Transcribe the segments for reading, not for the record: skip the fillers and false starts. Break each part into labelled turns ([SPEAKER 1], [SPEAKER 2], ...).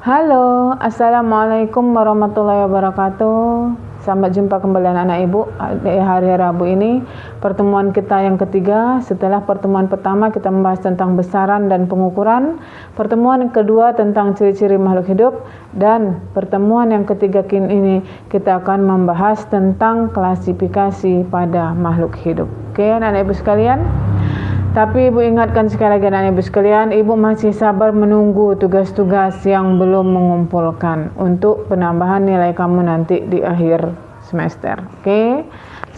[SPEAKER 1] Halo, Assalamualaikum warahmatullahi wabarakatuh. Selamat jumpa kembali anak-anak ibu di hari Rabu ini. Pertemuan kita yang ketiga. Setelah pertemuan pertama kita membahas tentang besaran dan pengukuran. Pertemuan yang kedua tentang ciri-ciri makhluk hidup. Dan pertemuan yang ketiga ini kita akan membahas tentang klasifikasi pada makhluk hidup. Oke anak-anak ibu sekalian. Tapi ibu ingatkan sekali lagi anak ibu sekalian, ibu masih sabar menunggu tugas-tugas yang belum mengumpulkan untuk penambahan nilai kamu nanti di akhir semester. Oke.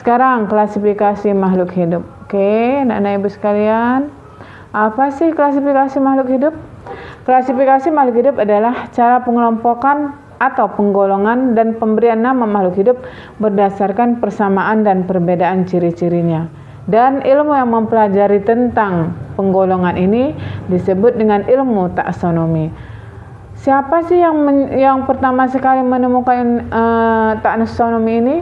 [SPEAKER 1] Sekarang klasifikasi makhluk hidup. Oke, anak-anak ibu sekalian. Apa sih klasifikasi makhluk hidup? Klasifikasi makhluk hidup adalah cara pengelompokan atau penggolongan dan pemberian nama makhluk hidup berdasarkan persamaan dan perbedaan ciri-cirinya. Dan ilmu yang mempelajari tentang penggolongan ini disebut dengan ilmu taksonomi. Siapa sih yang pertama sekali menemukan taksonomi ini?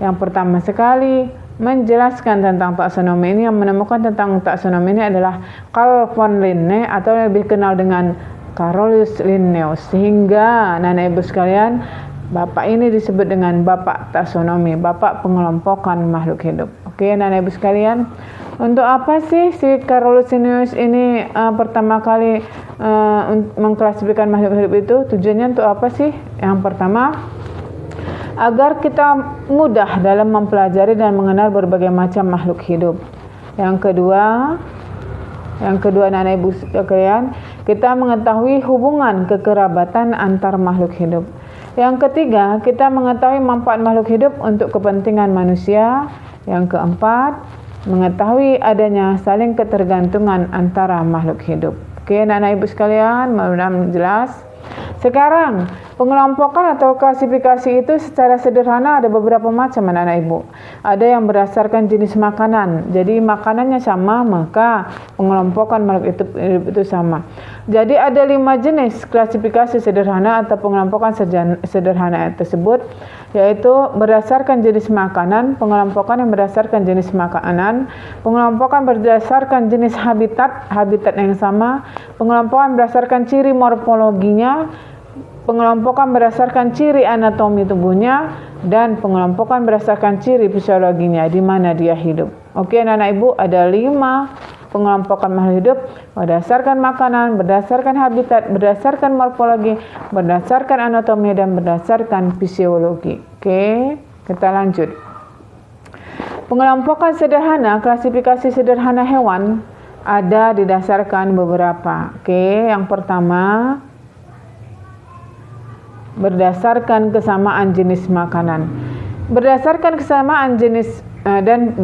[SPEAKER 1] Yang pertama sekali menjelaskan tentang taksonomi ini, yang menemukan tentang taksonomi ini adalah Carl von Linné atau lebih kenal dengan Carolus Linnaeus. Sehingga anak-anak ibu sekalian, bapak ini disebut dengan bapak taksonomi, bapak pengelompokan makhluk hidup. Oke, anak-anak ibu sekalian, untuk apa sih si Carolus Linnaeus ini pertama kali mengklasifikasikan makhluk hidup itu? Tujuannya untuk apa sih? Yang pertama, agar kita mudah dalam mempelajari dan mengenal berbagai macam makhluk hidup. Yang kedua anak-anak ibu sekalian, kita mengetahui hubungan kekerabatan antar makhluk hidup. Yang ketiga, kita mengetahui manfaat makhluk hidup untuk kepentingan manusia. Yang keempat, mengetahui adanya saling ketergantungan antara makhluk hidup. Oke, anak-anak ibu sekalian, mudah-mudahan jelas. Sekarang, pengelompokan atau klasifikasi itu secara sederhana ada beberapa macam anak-anak ibu. Ada yang berdasarkan jenis makanan. Jadi makanannya sama, maka pengelompokan makhluk hidup itu sama. Jadi ada 5 jenis klasifikasi sederhana atau pengelompokan sederhana tersebut, yaitu berdasarkan jenis makanan, pengelompokan yang berdasarkan jenis makanan, pengelompokan berdasarkan jenis habitat yang sama, pengelompokan berdasarkan ciri morfologinya, pengelompokan berdasarkan ciri anatomi tubuhnya, dan pengelompokan berdasarkan ciri fisiologinya, di mana dia hidup. Oke anak-anak ibu, ada 5 pengelompokan makhluk hidup berdasarkan makanan, berdasarkan habitat, berdasarkan morfologi, berdasarkan anatomi, dan berdasarkan fisiologi. Oke, kita lanjut. Pengelompokan sederhana, klasifikasi sederhana hewan ada didasarkan beberapa. Oke, yang pertama berdasarkan kesamaan jenis makanan. Berdasarkan kesamaan jenis dan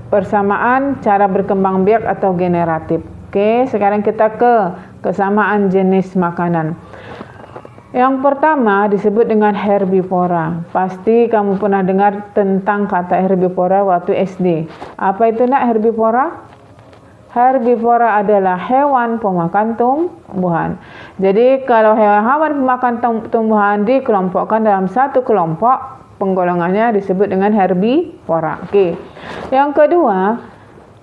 [SPEAKER 1] persamaan cara berkembang biak atau generatif. Oke, sekarang kita ke kesamaan jenis makanan. Yang pertama disebut dengan herbivora. Pasti kamu pernah dengar tentang kata herbivora waktu SD. Apa itu nak herbivora? Herbivora adalah hewan pemakan tumbuhan. Jadi kalau hewan pemakan tumbuhan dikelompokkan dalam satu kelompok, penggolongannya disebut dengan herbivora. Oke. Yang kedua,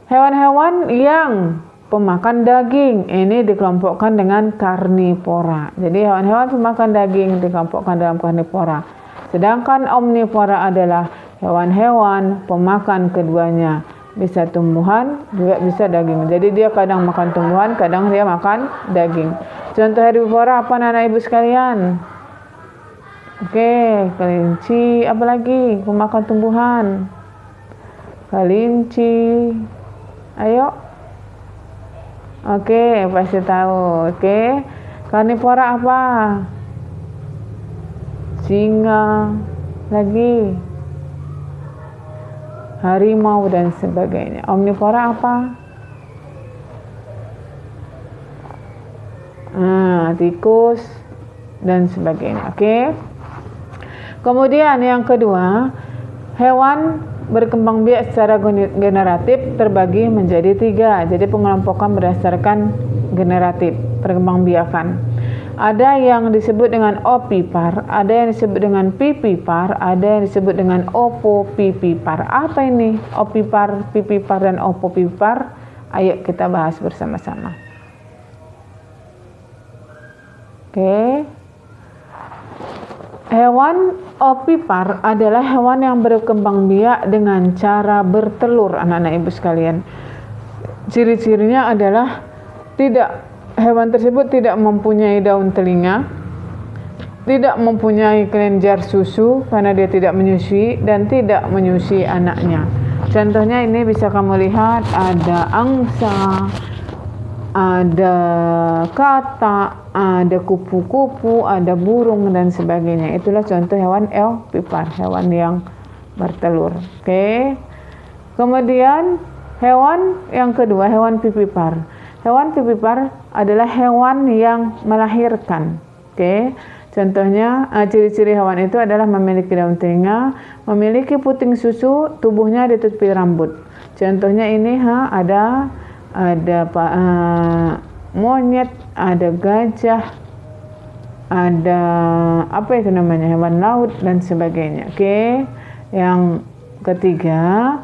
[SPEAKER 1] hewan-hewan yang pemakan daging ini dikelompokkan dengan karnivora. Jadi hewan-hewan pemakan daging dikelompokkan dalam karnivora. Sedangkan omnivora adalah hewan-hewan pemakan keduanya. Bisa tumbuhan, juga bisa daging. Jadi dia kadang makan tumbuhan, kadang dia makan daging. Contoh herbivora apa anak ibu sekalian? Oke, kelinci, apa lagi? Pemakan tumbuhan. Kelinci. Ayo. Oke, pasti tahu. Oke. Karnivora apa? Singa. Lagi. Harimau dan sebagainya. Omnivora apa? Tikus dan sebagainya. Oke. Kemudian yang kedua, hewan berkembang biak secara generatif terbagi menjadi 3. Jadi pengelompokan berdasarkan generatif, perkembangbiakan. Ada yang disebut dengan opipar, ada yang disebut dengan pipipar, ada yang disebut dengan opopipipar. Apa ini opipar, pipipar, dan opopipar? Ayo kita bahas bersama-sama. Oke. Hewan ovipar adalah hewan yang berkembang biak dengan cara bertelur, anak-anak ibu sekalian. Ciri-cirinya adalah hewan tersebut tidak mempunyai daun telinga, tidak mempunyai kelenjar susu karena dia tidak menyusui, dan tidak menyusui anaknya. Contohnya ini bisa kamu lihat, ada angsa, ada katak, ada kupu-kupu, ada burung dan sebagainya. Itulah contoh hewan ovipar, hewan yang bertelur. Oke. Kemudian hewan yang kedua, hewan vivipar. Hewan vivipar adalah hewan yang melahirkan. Oke. Contohnya, ciri-ciri hewan itu adalah memiliki daun telinga, memiliki puting susu, tubuhnya ditutupi rambut. Contohnya ini ada monyet, ada gajah, ada hewan laut dan sebagainya. Oke. Yang ketiga,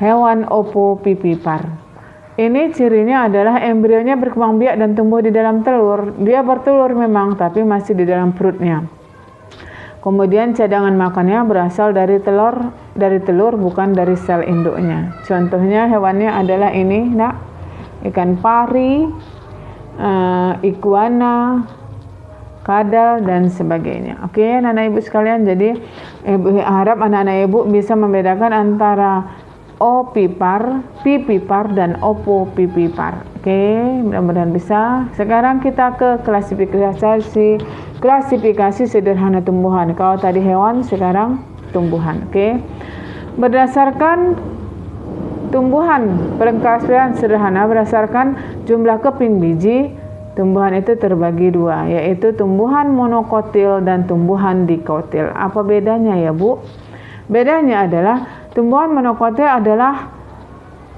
[SPEAKER 1] hewan ovovivipar. Ini cirinya adalah embrionya berkembang biak dan tumbuh di dalam telur. Dia bertelur memang, tapi masih di dalam perutnya. Kemudian cadangan makannya berasal dari telur, bukan dari sel induknya. Contohnya hewannya adalah ini, ikan pari, iguana, kadal dan sebagainya. Oke, anak-anak ibu sekalian, jadi ibu harap anak-anak ibu bisa membedakan antara ovipar, vivipar dan ovovivipar. Oke, mudah-mudahan bisa. Sekarang kita ke klasifikasi sederhana tumbuhan. Kalau tadi hewan, sekarang tumbuhan. Oke. Berdasarkan tumbuhan, pengklasifikasian sederhana berdasarkan jumlah keping biji, tumbuhan itu terbagi dua, yaitu tumbuhan monokotil dan tumbuhan dikotil. Apa bedanya ya, Bu? Bedanya adalah tumbuhan monokotil adalah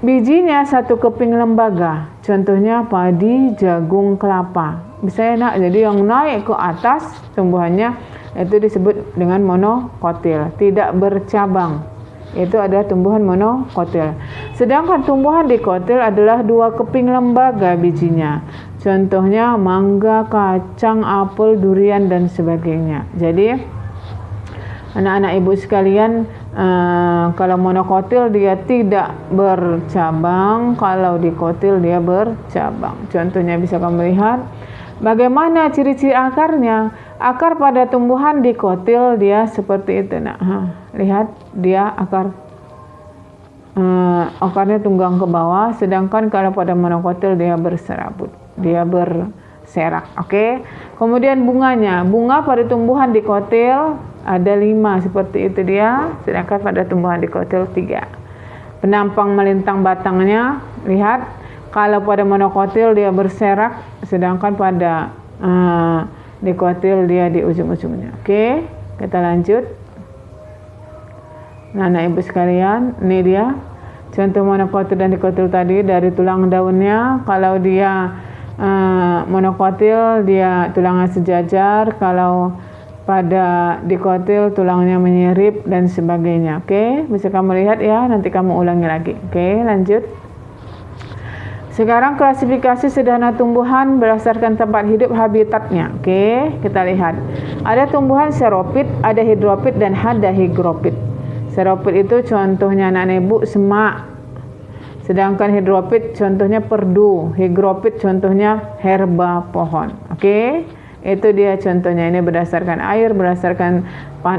[SPEAKER 1] bijinya satu keping lembaga. Contohnya padi, jagung, kelapa. Bisa jadi yang naik ke atas tumbuhannya itu disebut dengan monokotil, tidak bercabang. Itu adalah tumbuhan monokotil. Sedangkan tumbuhan dikotil adalah dua keping lembaga bijinya. Contohnya mangga, kacang, apel, durian dan sebagainya. Jadi anak-anak ibu sekalian, kalau monokotil dia tidak bercabang, kalau dikotil dia bercabang. Contohnya bisa kamu lihat. Bagaimana ciri-ciri akarnya? Akar pada tumbuhan dikotil dia seperti itu. Lihat dia akarnya tunggang ke bawah, sedangkan kalau pada monokotil dia berserabut, dia berserak. Oke. Kemudian bunga pada tumbuhan dikotil ada 5 seperti itu dia, sedangkan pada tumbuhan dikotil 3. Penampang melintang batangnya, lihat. Kalau pada monokotil dia berserak, sedangkan pada dikotil dia di ujung-ujungnya. Oke, kita lanjut. Nah, ibu sekalian, ini dia contoh monokotil dan dikotil tadi. Dari tulang daunnya, kalau dia monokotil dia tulangnya sejajar, kalau pada dikotil tulangnya menyirip dan sebagainya. Oke, bisa kamu lihat ya, nanti kamu ulangi lagi. Oke, lanjut. Sekarang klasifikasi sederhana tumbuhan berdasarkan tempat hidup habitatnya. Oke, kita lihat. Ada tumbuhan seropit, ada hidropit dan ada higropit. Seropit itu contohnya anak-anak ibu semak. Sedangkan hidropit contohnya perdu, higropit contohnya herba pohon. Oke, itu dia contohnya. Ini berdasarkan air, berdasarkan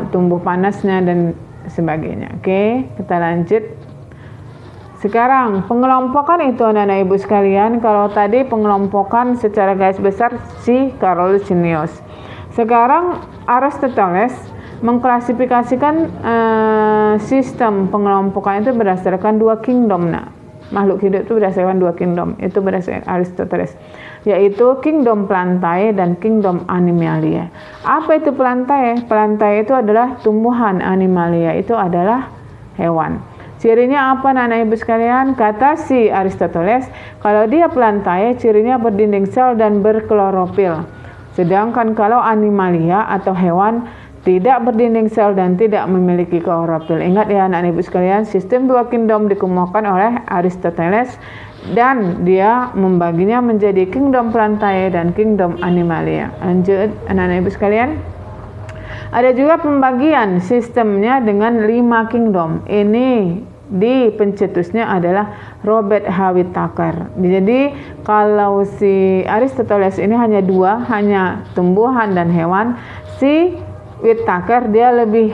[SPEAKER 1] tumbuh panasnya dan sebagainya. Oke, kita lanjut. Sekarang pengelompokan itu anak-anak ibu sekalian. Kalau tadi pengelompokan secara garis besar si Carolus Linnaeus. Sekarang Aristoteles mengklasifikasikan sistem pengelompokan itu berdasarkan 2 kingdom. Makhluk hidup itu berdasarkan 2 kingdom. Itu berdasarkan Aristoteles, yaitu kingdom Plantae dan kingdom Animalia. Apa itu Plantae? Plantae itu adalah tumbuhan, Animalia itu adalah hewan. Cirinya apa anak-anak ibu sekalian? Kata si Aristoteles, kalau dia Plantae cirinya berdinding sel dan berklorofil. Sedangkan kalau Animalia atau hewan tidak berdinding sel dan tidak memiliki klorofil. Ingat ya anak-anak ibu sekalian, sistem 2 kingdom dikemukakan oleh Aristoteles dan dia membaginya menjadi kingdom Plantae dan kingdom Animalia. Lanjut anak-anak ibu sekalian. Ada juga pembagian sistemnya dengan 5 kingdom. Ini di pencetusnya adalah Robert H. Whittaker. Jadi kalau si Aristoteles ini hanya 2, hanya tumbuhan dan hewan. Si Whittaker dia lebih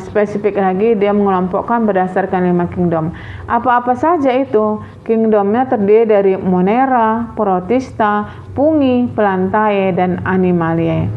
[SPEAKER 1] spesifik lagi, dia mengelompokkan berdasarkan 5 kingdom. Apa-apa saja itu? Kingdomnya terdiri dari Monera, Protista, Fungi, Plantae, dan Animalia.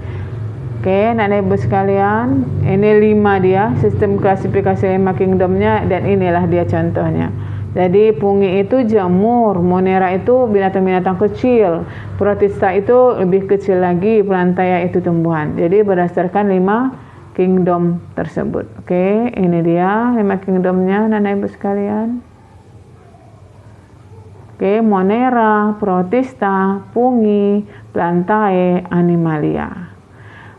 [SPEAKER 1] Oke, anak ibu sekalian, ini 5 dia, sistem klasifikasi 5 kingdomnya, dan inilah dia contohnya. Jadi fungi itu jamur, Monera itu binatang-binatang kecil, Protista itu lebih kecil lagi, Plantae itu tumbuhan. Jadi berdasarkan 5 kingdom tersebut. Oke, ini dia 5 kingdomnya anak ibu sekalian. Oke, Monera, Protista, Fungi, Plantae, Animalia.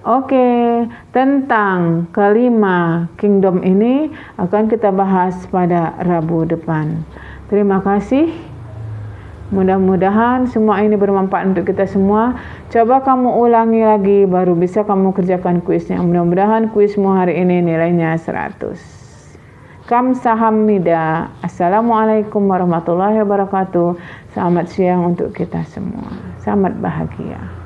[SPEAKER 1] Oke, tentang kelima kingdom ini akan kita bahas pada Rabu depan. Terima kasih. Mudah-mudahan semua ini bermanfaat untuk kita semua. Coba kamu ulangi lagi baru bisa kamu kerjakan kuisnya. Mudah-mudahan kuismu hari ini nilainya 100. Kamsahamnida. Assalamualaikum warahmatullahi wabarakatuh. Selamat siang untuk kita semua. Selamat bahagia.